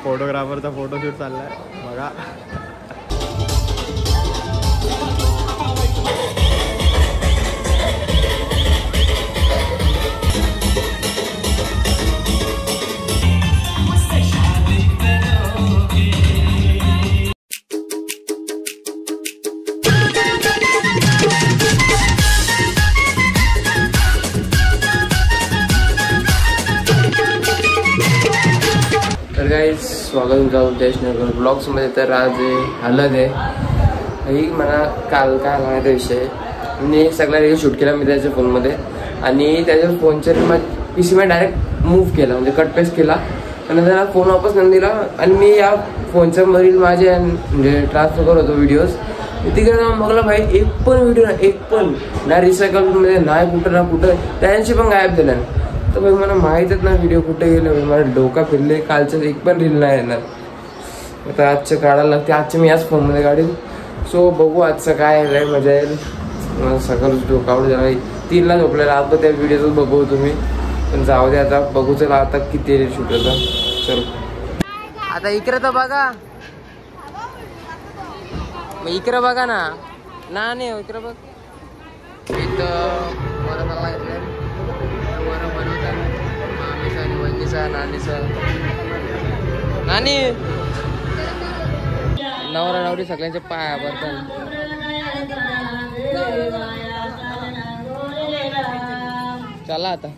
फोटोग्राफरचा photoshoot चाललाय बघा. तर गाईज स्वागत तुमचं उद्देशनगर ब्लॉग्समध्ये. तर आज हलद आहे ही मला काल काय माहिती विषय मी सगळा रील शूट केला मी त्याच्या फोनमध्ये आणि त्याच्या फोनच्या पीसी मध्ये डायरेक्ट मूव्ह केला म्हणजे कट पेस्ट केला आणि त्याला फोन वापस नाही दिला आणि मी या फोनच्या मधील माझे म्हणजे ट्रान्सफर करत होतो व्हिडिओज तिकडे जाऊन बघला भाई एक पण व्हिडिओ ना एक पण ना रिसायकलमध्ये नाही कुठं ना कुठं त्यांची पण गायब झाल्या. तर भाई मला माहीतच ना व्हिडिओ कुठे गेले भाई मला डोका फिरले कालचं एक पण रील नाही येणार. आता आजचं काढायला लागते आजचं मी याच फोनमध्ये काढेल. सो बघू आजचं काय आहे मजा येईल. मला सकाळच डोकावड झाला 3ला झोपलेला आता त्या व्हिडिओच बघू तुम्ही पण जाऊ दे आता बघू चला आता किती रील शूट होतं. चल आता इकडे तर बघा इकडे बघा ना नाही इकडे बघ इथं बरं बरं बनवतात मामीचा आणि वहिनीचा नानीचा नानी नवरा नवरी सगळ्यांच्या पाया पडतात. चला आता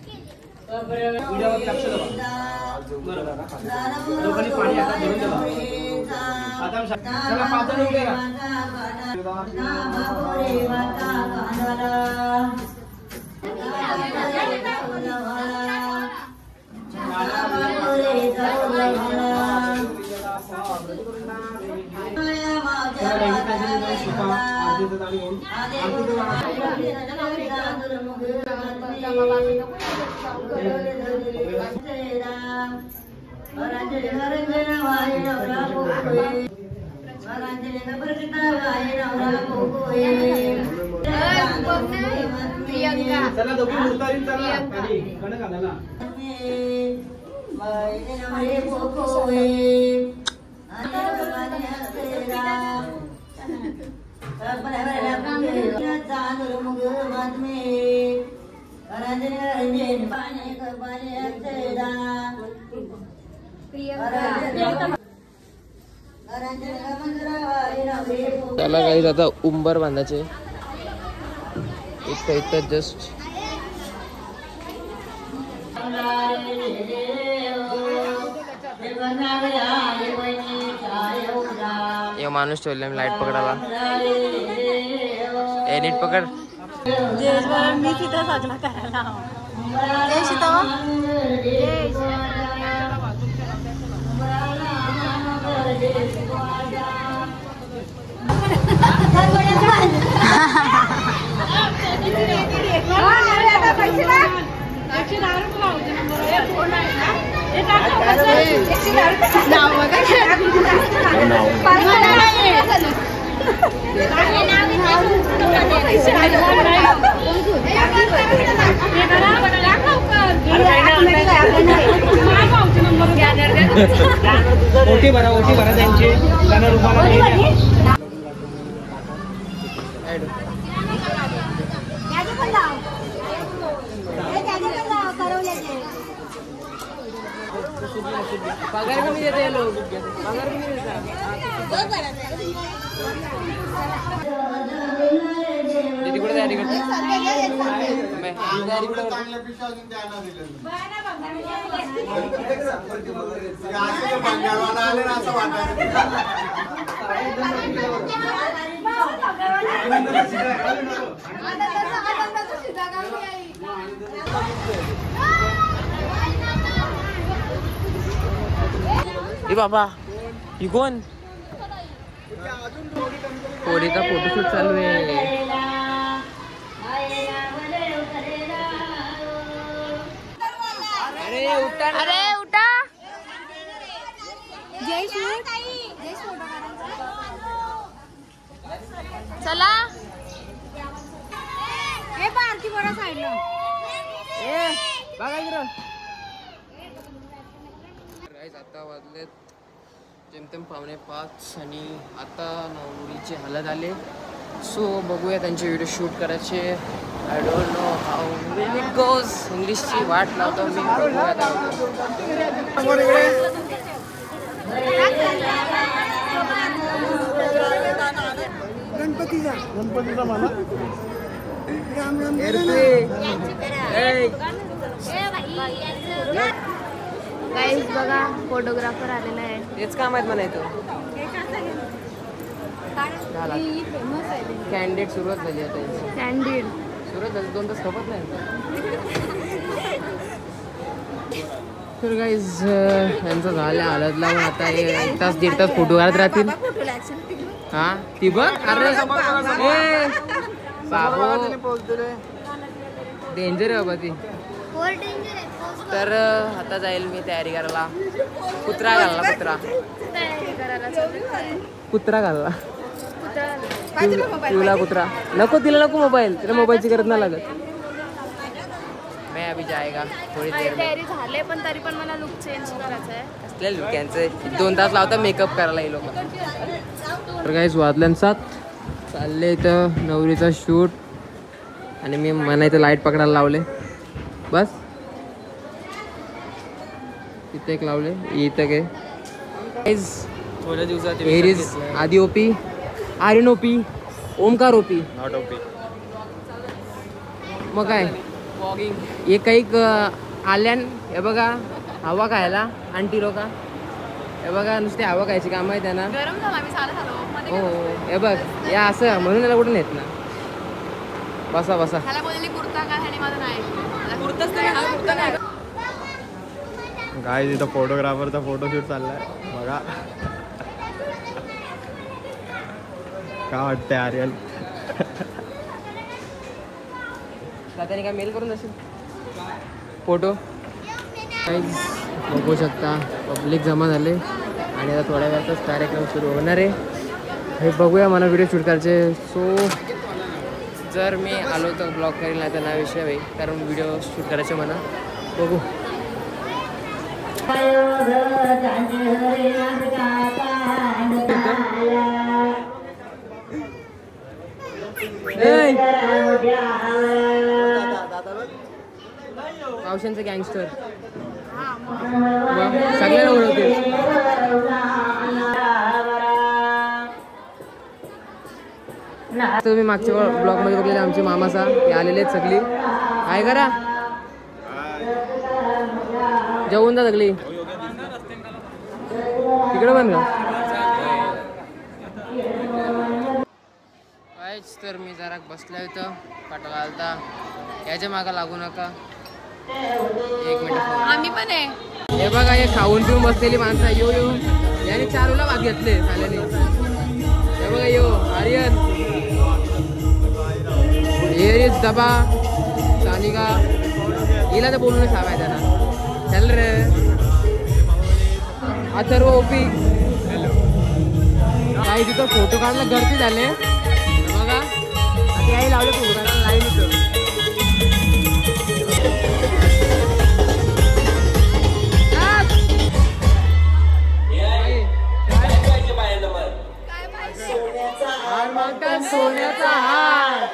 त्याला काही आता उंबर बांधायचे इथं जस्ट ये माणूस ठेवले लाईट पकडायला ए नीट पकड मी तिथं सगळं करायला ओटी भरा त्यांची त्यांना रुपयाला पगार कमी देते लोक पगार कमी देतात दीदी कुठे तयारी करते ए बाबा ही कोण पोरीचा फोटोशूट चालू आहे. अरे उठा चला आता वाजलेत जेमतेम 4:45 आणि आता नवरीचे हालत आले. सो बघूया त्यांचे व्हिडिओ शूट करायचे. I don't know how will it goes. इंग्लिशची वाट लावतो मी. गणपतीचा मला गाईस बघा फोटोग्राफर आलेला आहे. तेच काम आहेत म्हणायचं. कॅन्डिडेट सुरुवात झाली आता. कॅन्डिड सुरुवात झाली 2 तास खपत नाही. तर गाईज यांचं झालं हालत लावून आता 1 तास 1.5 तास फोटो काढत राहतील. हा ती बघ. अरे डेंजर आहे बाबा ती. तर आता जाईल मी तयारी करायला. कुत्रा घालला. कुत्रा घालला. तुला कुत्रा नको. तिला नको मोबाईल. तिला मोबाईलची गरज नाही लागत. मैं अभी जाएगा थोडी देर में. तयारी झाले पण तरी पण मला लुक चेंज करायचा आहे. असले लुक यांचे 2 तास लावता मेकअप करायला हे लोक. तर काहीच वाजल्यान 7 चालले इथं नवरीचा शूट. आणि मी म्हणायचं लाईट पकडायला लावले. बस इथे एक लावले. इथं काय थोड्या दिवसात here is Adi OP, Aryan OP, Omkar OP. Not OP. मग काय हे काही आल्यान हे बघा हवा खायला. आंटी लोका हे बघा नुसते हवा खायची काम आहे त्यांना. गरम झाला मी साला झालो. हो हे बघ या असं म्हणून याला कुठून येत ना. बसा बसा. ह्याला बोलली कुर्ता काय आणि माझं नाही. कुर्ताच नाही. हा कुर्ता नाही. काय तिथं फोटोग्राफरचा फोटोशूट चाललाय बघा. काय वाटतंय आर्यन? त्याने काय मेल करून असेल फोटो. काही बघू शकता पब्लिक जमा झाले आणि आता थोड्या वेळातच कार्यक्रम सुरू होणार आहे. हे बघूया मला व्हिडिओ शूट करायचे. सो जर मी आलो तर ब्लॉग करेल नाही तर ना विषय होईल. कारण व्हिडिओ शूट करायचे मला. बघू. पावसांचं गँगस्टर सगळ्यांना ओळखते. तुम्ही मागच्या ब्लॉगमध्ये बघलेले आमचे मामासा ते आलेले आहेत सगळी. काय करा जेवून जा सगळी. तिकडे पण का कायच. तर मी जरा बसल्या इथं काटाला आलता. याच्या मागं लागू नका. 1 मिनिट. आम्ही पण आहे. हे बघा हे खाऊन पिऊन बसलेली माणसं. यो याने 4 भाग घेतले साल्याने. हे बघा यो आर्यन. हे डबा सानिका हिला तर बोलूनच हवाय त्यांना. चल रे अथर्व ओपी. काही तिथं फोटो काढला गर्दी झाले बघा. आता याही लावले फोटो काढायला लाईन इथं. सोन्याचा हार.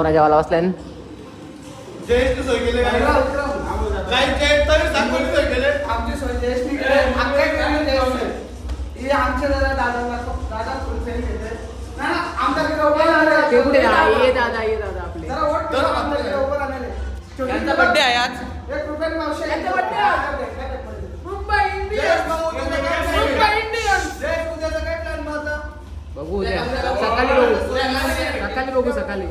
पोरा जेवायला बसल्या बर्थडे आहे आज. बघू उद्या सकाळी बघू सकाळी.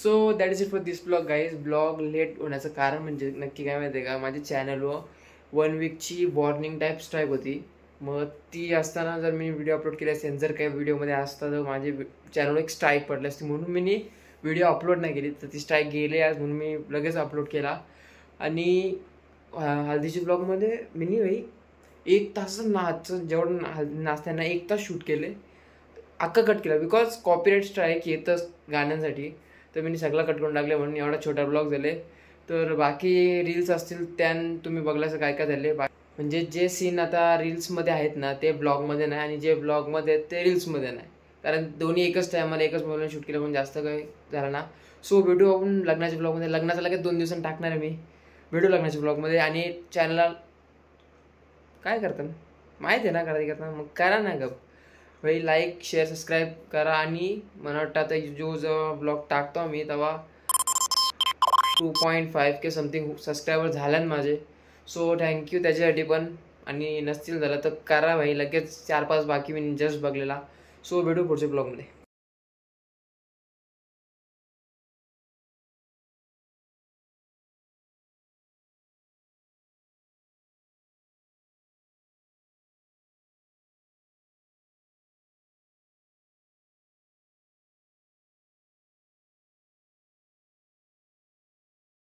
So that is it for this blog guys. Blog late होण्याचं कारण म्हणजे नक्की काय माहिती आहे का, माझ्या चॅनलवर 1 वीकची वॉर्निंग टाईप स्ट्राईक होती. मग ती असताना जर मी व्हिडिओ अपलोड केले असेल, जर काही व्हिडिओमध्ये असता तर माझे चॅनलवर एक स्ट्राईक पडली असती, म्हणून मी व्हिडिओ अपलोड नाही केली. तर ती स्ट्राईक गेली आज, म्हणून मी लगेच अपलोड केला. आणि हल्दीच्या ब्लॉगमध्ये मी भाई 1 तास जेवढं नाचताना 1 तास शूट केले, अख्खा कट केला. बिकॉज कॉपीराईट स्ट्राईक येतच गाण्यांसाठी, तर मी सगळं कट करून टाकले, म्हणून एवढा छोटा ब्लॉग झाले. तर बाकी रील्स असतील त्यान तुम्ही बघल्याचं काय काय झाले. म्हणजे जे सीन आता रील्समध्ये आहेत ना ते ब्लॉगमध्ये नाही, आणि जे ब्लॉगमध्ये आहेत ते रील्समध्ये नाही, कारण दोन्ही एकच टायमाला एकच मोबाईलने शूट केलं, म्हणून जास्त काही झालं ना. सो भेटू आपण लग्नाच्या ब्लॉगमध्ये. लग्नाचा लगेच 2 दिवसांनी टाकणार आहे मी. भेटू लग्नाच्या ब्लॉगमध्ये. आणि चॅनलला काय करता माहिती आहे ना, करता मग करा ना गप भाई. लाईक शेअर सबस्क्राईब करा. आणि मला वाटतं आता जेव्हा ब्लॉग टाकतो मी तेव्हा 2.5K समथिंग सबस्क्रायबर झाल्यान माझे. सो थँक्यू त्याच्यासाठी पण. आणि नसतील झालं तर करा भाई लगेच. 4-5 बाकी मी जस्ट बघलेला. सो भेटू पुढच्या ब्लॉगमध्ये.